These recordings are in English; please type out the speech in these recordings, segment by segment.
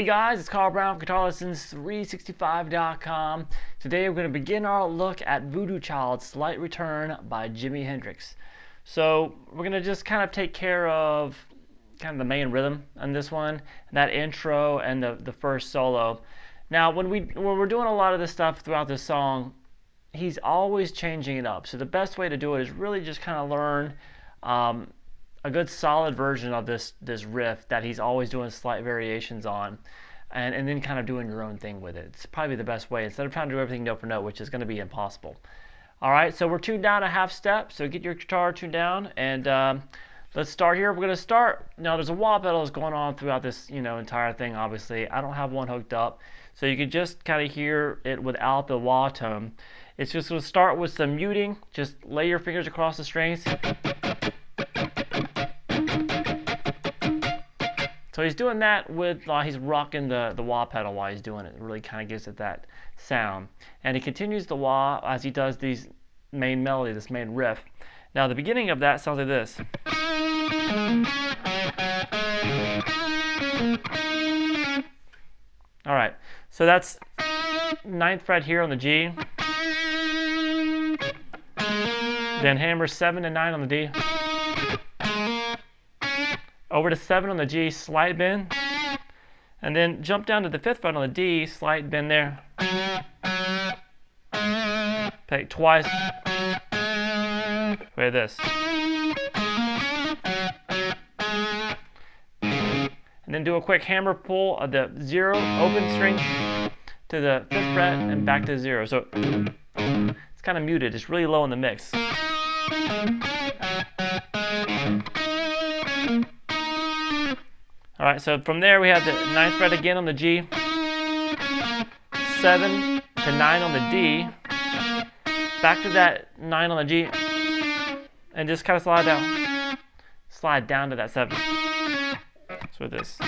Hey guys, it's Carl Brown from guitarlessons365.com. Today we're going to begin our look at Voodoo Child, Slight Return by Jimi Hendrix. So we're going to just kind of take care of kind of the main rhythm on this one, that intro and the first solo. Now when we're doing a lot of this stuff throughout this song, he's always changing it up. So the best way to do it is really just kind of learn a good solid version of this riff that he's always doing slight variations on, and then kind of doing your own thing with it. It's probably the best way instead of trying to do everything note for note, which is going to be impossible. All right, so we're tuned down a half step, so get your guitar tuned down, and let's start here. We're going to start, now there's a wah pedal that's going on throughout this entire thing. Obviously I don't have one hooked up, so you can just kind of hear it without the wah tone. It's just going to start with some muting. Just lay your fingers across the strings. So he's doing that with, he's rocking the wah pedal while he's doing it. It really kind of gives it that sound. And he continues the wah as he does these main melody, this main riff. Now the beginning of that sounds like this. All right, so that's 9th fret here on the G. Then hammer 7 and 9 on the D. Over to 7 on the G, slight bend, and then jump down to the 5th fret on the D, slight bend there. Play it twice. Play this. And then do a quick hammer pull of the 0 open string to the 5th fret and back to 0. So it's kind of muted, it's really low in the mix. All right, so from there we have the 9th fret again on the G, 7 to 9 on the D, back to that 9 on the G, and just kind of slide down to that 7. So with this.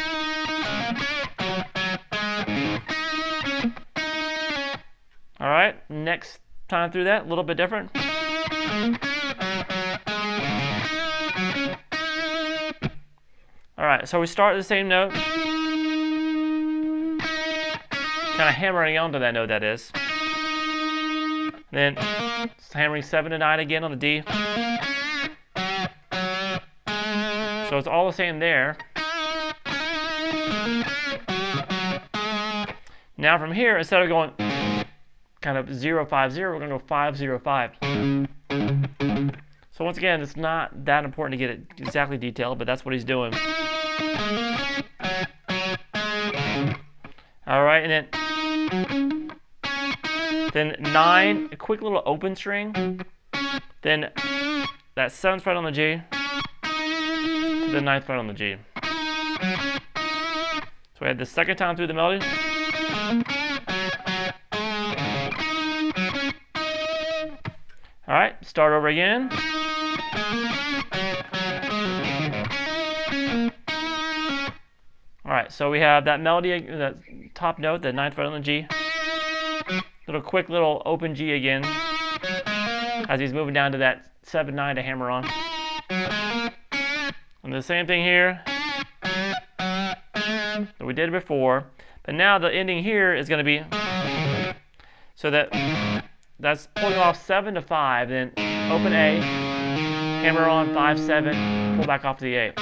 All right, next time through that, a little bit different. All right, so we start at the same note, kind of hammering onto that note, that is. Then hammering 7 to 9 again on the D. So it's all the same there. Now from here, instead of going kind of 0 5 0, we're going to go 5 0 5. So once again, it's not that important to get it exactly detailed, but that's what he's doing. All right, and then 9, a quick little open string. Then that 7th fret on the G, to the 9th fret on the G. So we had the second time through the melody. All right, start over again. All right, so we have that melody, that top note, the 9th fret on the G. Quick little open G again, as he's moving down to that 7 9 to hammer on. And the same thing here that we did before, but now the ending here is going to be so that's pulling off 7 to 5, then open A, hammer on 5 7, pull back off to the A.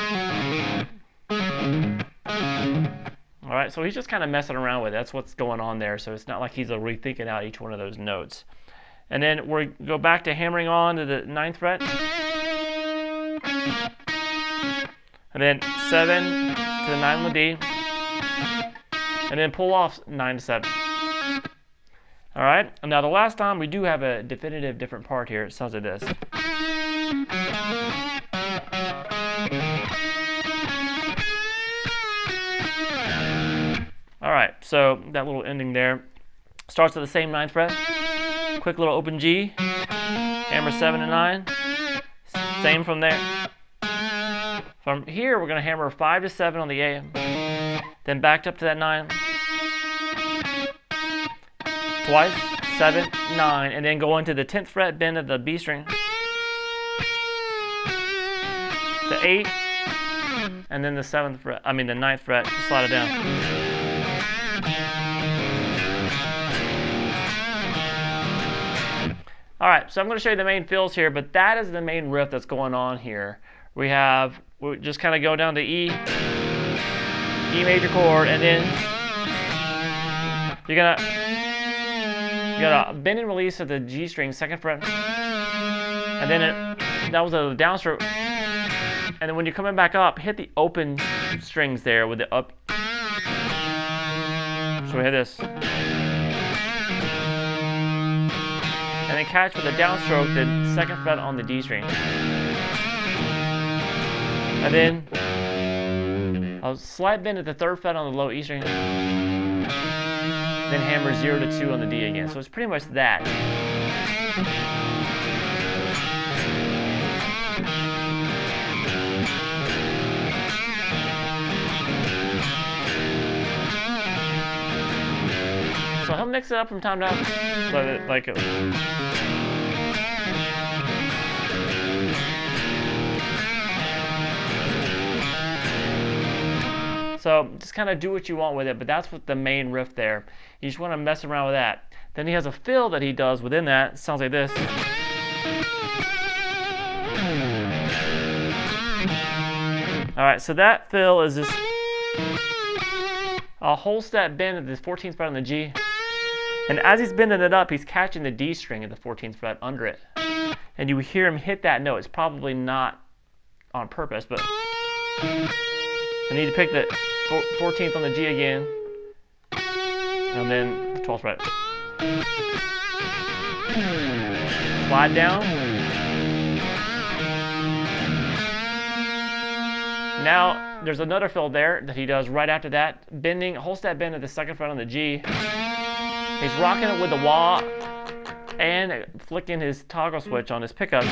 All right, so he's just kind of messing around with it. That's what's going on there. So it's not like he's rethinking out each one of those notes. And then we go back to hammering on to the 9th fret. and then 7 to the 9 on the D, and then pull off 9 to 7. All right, and now the last time we do have a definitive different part here. It sounds like this. All right, so that little ending there starts at the same 9th fret. Quick little open G, hammer 7 and 9. Same from there. From here, we're going to hammer 5 to 7 on the A, then backed up to that 9. Twice, 7, 9, and then go into the 10th fret bend of the B string. The 8, and then the 7th fret, the 9th fret, just slide it down. All right, so I'm going to show you the main fills here, but that is the main riff that's going on here. We just kind of go down to E major chord, and then you got a bend and release of the G string, 2nd fret, and then that was a downstroke. And then when you're coming back up, hit the open strings there with the up. So we hit this. And then catch with a downstroke the 2nd fret on the D string. And then a slight bend at the 3rd fret on the low E string. Then hammer 0 to 2 on the D again. So it's pretty much that. So he'll mix it up from time to time, So just kind of do what you want with it, but that's what the main riff there. You just want to mess around with that. Then he has a fill that he does within that. It sounds like this. All right, so that fill is just a whole step bend at the 14th fret on the G. And as he's bending it up, he's catching the D string at the 14th fret under it. And you hear him hit that note. It's probably not on purpose, but I need to pick the 14th on the G again, and then the 12th fret. Slide down. Now there's another fill there that he does right after that, bending, whole step bend at the 2nd fret on the G. He's rocking it with the wah and flicking his toggle switch on his pickup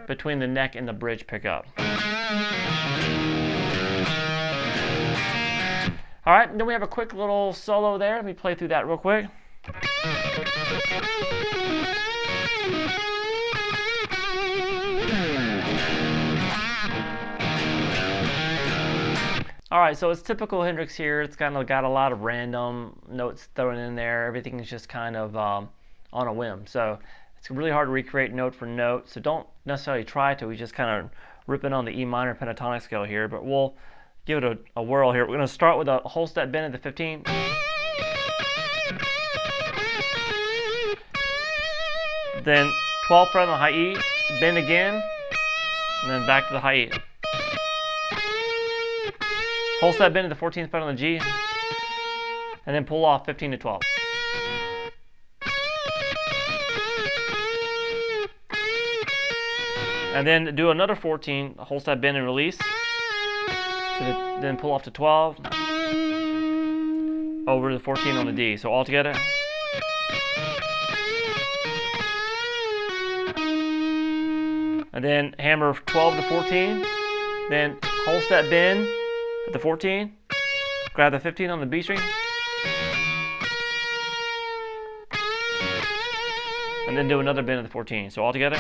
between the neck and the bridge pickup. All right, then we have a quick little solo there. Let me play through that real quick. All right, so it's typical Hendrix here. It's kind of got a lot of random notes thrown in there. Everything is just kind of on a whim. So it's really hard to recreate note for note. So don't necessarily try to. We just kind of ripping on the E minor pentatonic scale here, but we'll give it a whirl here. We're going to start with a whole step bend at the 15th. Then 12th fret on the high E, bend again, and then back to the high E. Whole step bend at the 14th fret on the G, and then pull off 15 to 12. And then do another 14, whole step bend and release, then pull off to 12, over to the 14 on the D. So all together. And then hammer 12 to 14, then whole step bend at the 14, grab the 15 on the B string, and then do another bend at the 14. So all together.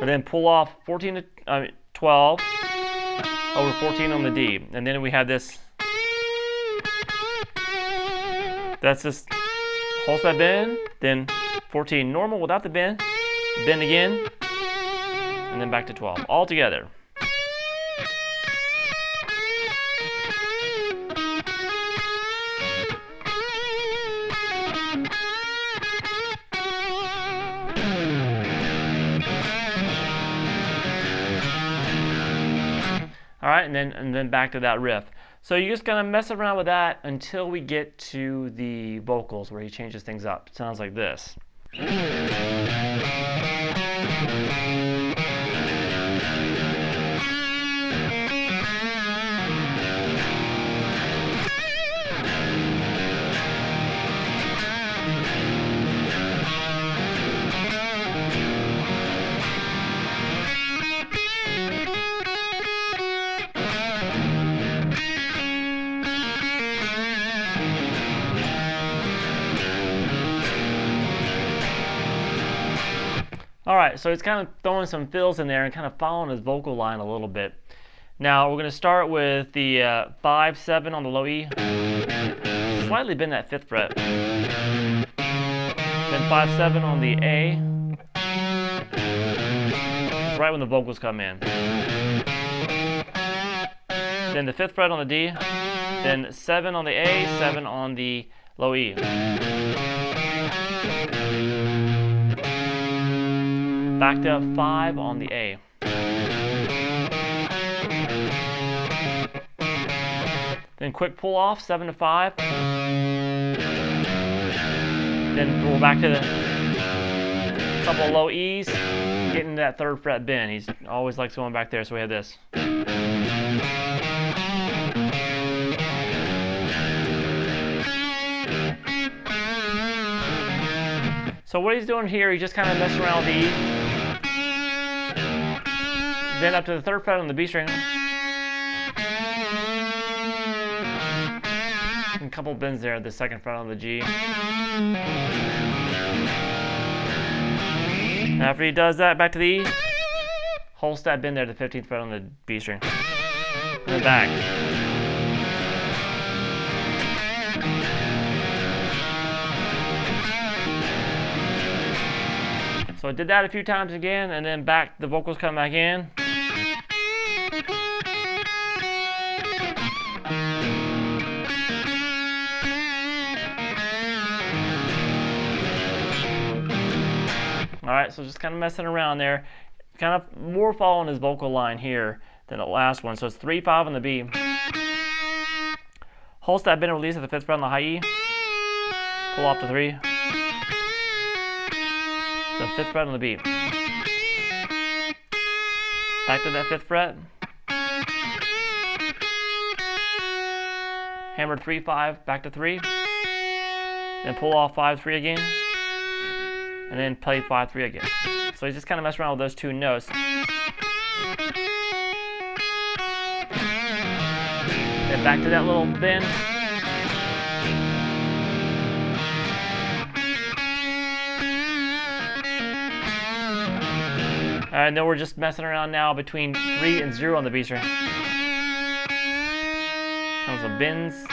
And then pull off 12 over 14 on the D. And then we have this, that's just whole step bend, then 14 normal without the bend again, and then back to 12, all together. right, and then back to that riff. So you're just gonna mess around with that until we get to the vocals where he changes things up. It sounds like this. Alright, so it's kind of throwing some fills in there and kind of following his vocal line a little bit. Now we're going to start with the 5-7 on the low E. Slightly bend that 5th fret. Then 5-7 on the A. It's right when the vocals come in. Then the 5th fret on the D. Then 7 on the A, 7 on the low E. Back to 5 on the A. Then quick pull off, 7 to 5. Then we're back to the couple low E's, getting that 3rd fret bend. He's always likes going back there, so we have this. So what he's doing here, he's just kind of messing around with the E. Then up to the 3rd fret on the B string. And a couple bends there at the 2nd fret on the G. After he does that, back to the E. Whole step bend there, the 15th fret on the B string. And then back. So I did that a few times again, and then back, the vocals come back in. Alright, so just kind of messing around there. Kind of more following his vocal line here than the last one. So it's 3-5 on the B. Whole step bend and release at the 5th fret on the high E. Pull off to 3. The 5th fret on the B. Back to that 5th fret. Hammered 3-5, back to 3. Then pull off 5-3 again. And then play 5-3 again. So he's just kind of messing around with those two notes. Then back to that little bend. And then we're just messing around now between 3 and 0 on the B string. Comes some bends.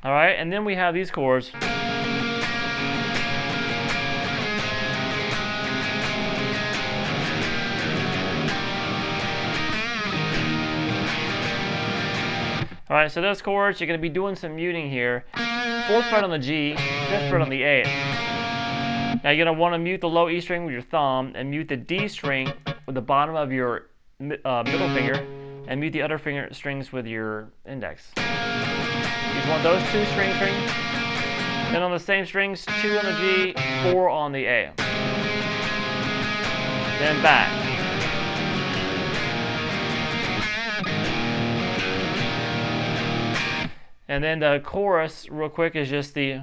Alright, and then we have these chords. Alright, so those chords, you're going to be doing some muting here. 4th fret on the G, 5th fret on the A. Now you're going to want to mute the low E string with your thumb and mute the D string with the bottom of your middle finger, and mute the other strings with your index. You want those two strings. Then on the same strings, 2 on the G, 4 on the A. Then back. And then the chorus, real quick, is just the...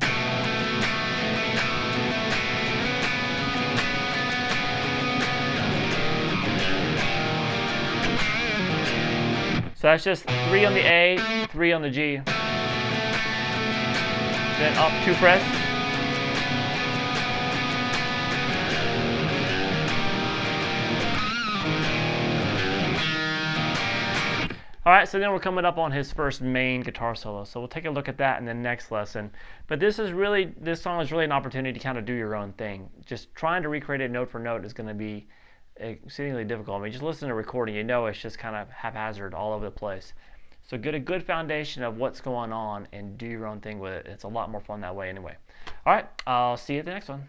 So that's just 3 on the A, 3 on the G. Then up 2 frets. Alright, so then we're coming up on his first main guitar solo. So we'll take a look at that in the next lesson. But this song is really an opportunity to kind of do your own thing. Just trying to recreate it note for note is going to be exceedingly difficult. I mean, just listen to a recording, you know it's just kind of haphazard all over the place. So get a good foundation of what's going on and do your own thing with it. It's a lot more fun that way anyway. All right, I'll see you at the next one.